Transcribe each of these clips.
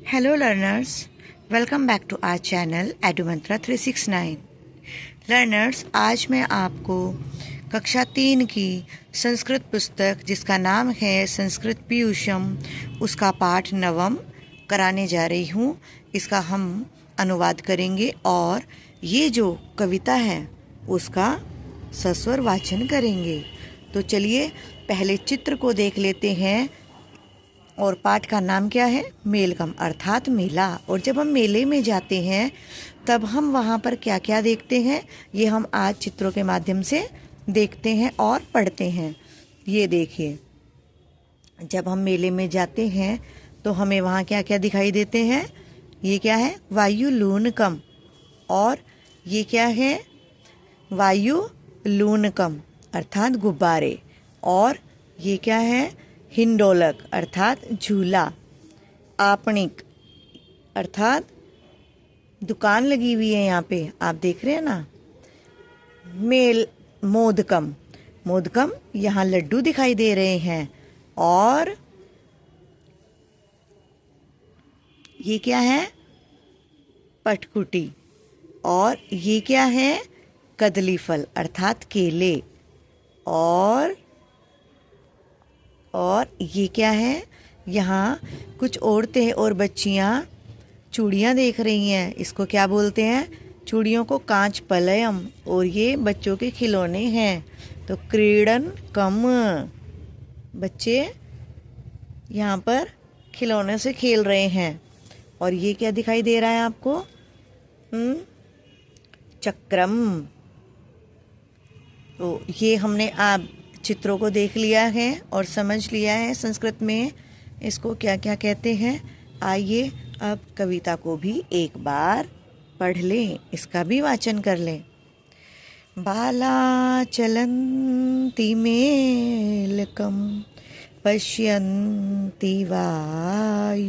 Hello learners, welcome back to our channel EduMantra 369। Learners, आज मैं आपको कक्षा 3 की संस्कृत पुस्तक जिसका नाम है संस्कृत पीयूषम उसका पाठ नवम कराने जा रही हूँ। इसका हम अनुवाद करेंगे और ये जो कविता है उसका सस्वर वाचन करेंगे। तो चलिए पहले चित्र को देख लेते हैं। और पाठ का नाम क्या है? मेलकम अर्थात मेला। और जब हम मेले में जाते हैं तब हम वहाँ पर क्या क्या देखते हैं, ये हम आज चित्रों के माध्यम से देखते हैं और पढ़ते हैं। ये देखिए, जब हम मेले में जाते हैं तो हमें वहाँ क्या क्या दिखाई देते हैं। ये क्या है? वायु लूनकम। और ये क्या है? वायु लूनकम अर्थात गुब्बारे। और ये क्या है? हिंडोलक अर्थात झूला। आपणिक अर्थात दुकान लगी हुई है, यहाँ पे आप देख रहे हैं ना। मेल मोदकम, मोदकम यहाँ लड्डू दिखाई दे रहे हैं। और ये क्या है? पटकुटी। और ये क्या है? कदली फल अर्थात केले। और ये क्या है? यहाँ कुछ औरतें और बच्चियाँ चूड़ियाँ देख रही हैं। इसको क्या बोलते हैं? चूड़ियों को कांच पलयम। और ये बच्चों के खिलौने हैं। तो क्रीडन कम, बच्चे यहाँ पर खिलौने से खेल रहे हैं। और ये क्या दिखाई दे रहा है आपको? चक्रम। तो ये हमने आप चित्रों को देख लिया है और समझ लिया है संस्कृत में इसको क्या क्या कहते हैं। आइए अब कविता को भी एक बार पढ़ लें, इसका भी वाचन कर लें। बाला चलन्ति मेलकम पश्यन्ति वायुलोनकम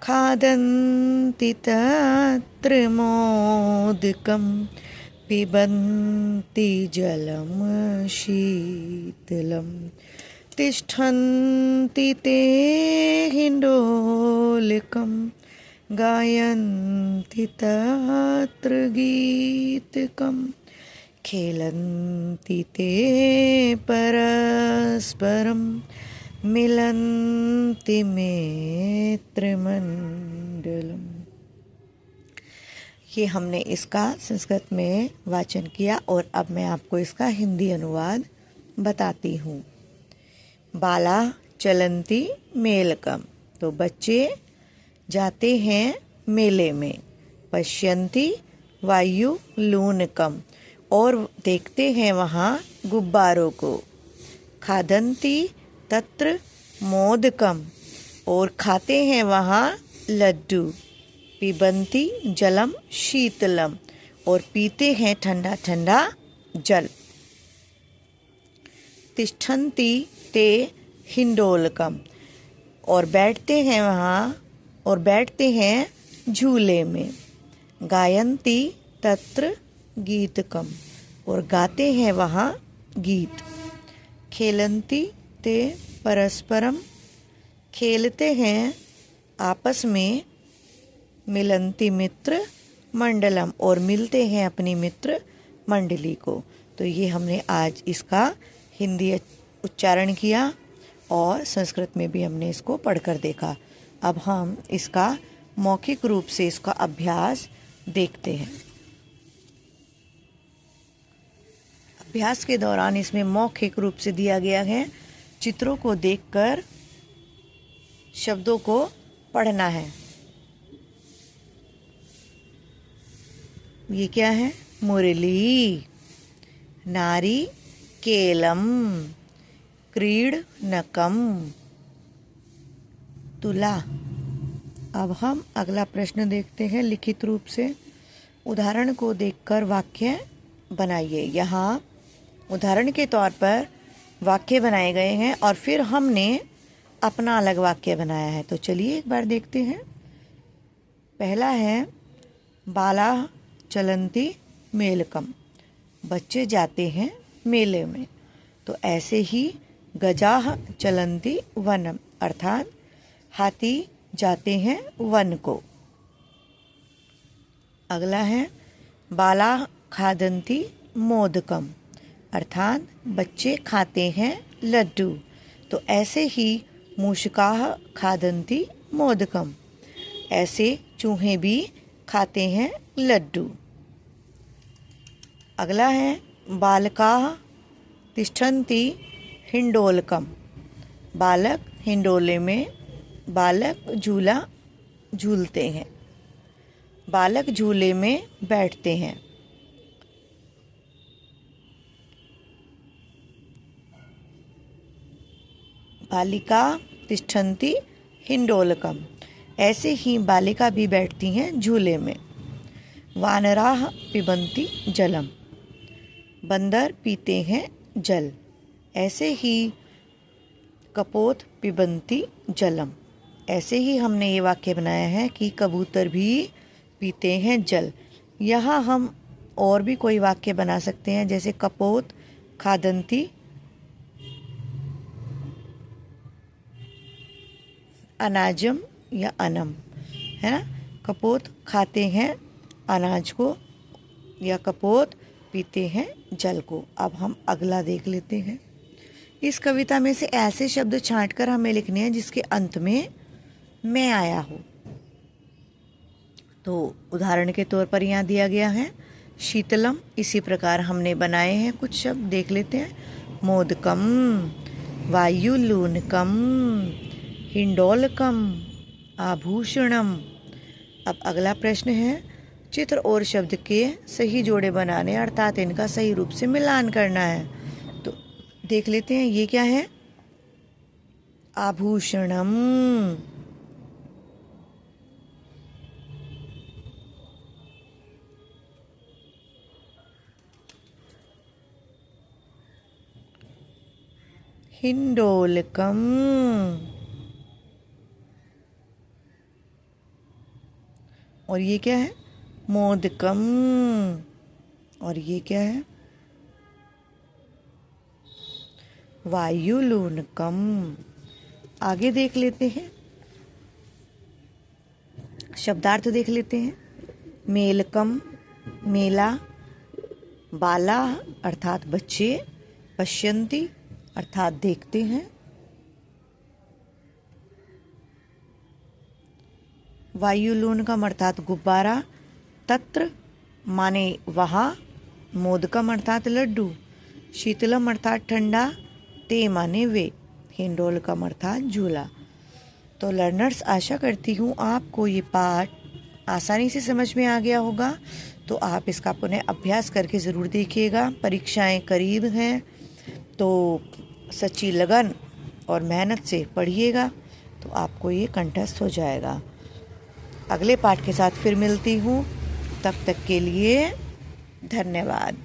खादन्ति तत्र मोदकम पिबन्ति जलम शीतलम तिष्ठन्ति ते हिंडोलकम गायन्ति तत्र गीतकम खेलन्ति ते परस्परम मिलन्ति मित्रमण्डलम। ये हमने इसका संस्कृत में वाचन किया और अब मैं आपको इसका हिंदी अनुवाद बताती हूँ। बाला चलन्ति मेलकम, तो बच्चे जाते हैं मेले में। पश्यन्ति वायु लूनकम, और देखते हैं वहाँ गुब्बारों को। खादन्ति तत्र मोदकम, और खाते हैं वहाँ लड्डू। पिबन्ति जलम शीतलम, और पीते हैं ठंडा ठंडा जल। तिष्ठन्ति ते हिंडोलकम, और बैठते हैं वहाँ, और बैठते हैं झूले में। गायन्ति तत्र गीतकम, और गाते हैं वहाँ गीत। खेलन्ति ते परस्परम, खेलते हैं आपस में। मिलन्ति मित्र मंडलम, और मिलते हैं अपनी मित्र मंडली को। तो ये हमने आज इसका हिंदी उच्चारण किया और संस्कृत में भी हमने इसको पढ़कर देखा। अब हम इसका मौखिक रूप से इसका अभ्यास देखते हैं। अभ्यास के दौरान इसमें मौखिक रूप से दिया गया है, चित्रों को देखकर शब्दों को पढ़ना है। ये क्या है? मुरली, नारी केलम, क्रीडनकम, तुला। अब हम अगला प्रश्न देखते हैं लिखित रूप से। उदाहरण को देखकर वाक्य बनाइए। यहाँ उदाहरण के तौर पर वाक्य बनाए गए हैं और फिर हमने अपना अलग वाक्य बनाया है। तो चलिए एक बार देखते हैं। पहला है बाला चलन्ति मेलकम, बच्चे जाते हैं मेले में। तो ऐसे ही गजाह चलन्ति वनम, अर्थात हाथी जाते हैं वन को। अगला है बाला खादन्ति मोदकम, अर्थात बच्चे खाते हैं लड्डू। तो ऐसे ही मूषकाः खादन्ति मोदकम, ऐसे चूहे भी खाते हैं लड्डू। अगला है बालकाः तिष्ठन्ति हिंडोलकम, बालक हिंडोले में बालक झूला झूलते हैं, बालक झूले में बैठते हैं। बालिका तिष्ठन्ति हिंडोलकम, ऐसे ही बालिका भी बैठती हैं झूले में। वानराः पिबन्ति जलम, बंदर पीते हैं जल, ऐसे ही कपोत पिबन्ति जलम, ऐसे ही हमने ये वाक्य बनाया है कि कबूतर भी पीते हैं जल। यहाँ हम और भी कोई वाक्य बना सकते हैं, जैसे कपोत खादन्ति अनाजम या अनम, है ना। कपोत खाते हैं अनाज को या कपोत पीते हैं जल को। अब हम अगला देख लेते हैं। इस कविता में से ऐसे शब्द छांटकर हमें लिखने हैं जिसके अंत में मैं आया हो। तो उदाहरण के तौर पर यहाँ दिया गया है शीतलम, इसी प्रकार हमने बनाए हैं कुछ शब्द, देख लेते हैं। मोदकम, वायुलूनकम, हिंडोलकम, आभूषणम। अब अगला प्रश्न है चित्र और शब्द के सही जोड़े बनाने, अर्थात इनका सही रूप से मिलान करना है। तो देख लेते हैं ये क्या है। आभूषणम, हिंडोलकम, और ये क्या है मोदकम, और ये क्या है वायुलूनकम। आगे देख लेते हैं, शब्दार्थ देख लेते हैं। मेलकम, मेला, बाला अर्थात बच्चे, पश्यन्ति अर्थात देखते हैं, वायुलूनकम अर्थात गुब्बारा, तत्र माने वहाँ, मोदकम अर्थात लड्डू, शीतलम अर्थात ठंडा, ते माने वे, हिंडोलकम अर्थात झूला। तो लर्नर्स, आशा करती हूँ आपको ये पाठ आसानी से समझ में आ गया होगा। तो आप इसका पुनः अभ्यास करके ज़रूर देखिएगा। परीक्षाएं करीब हैं तो सच्ची लगन और मेहनत से पढ़िएगा, तो आपको ये कंठस्थ हो जाएगा। अगले पाठ के साथ फिर मिलती हूँ, तब तक के लिए धन्यवाद।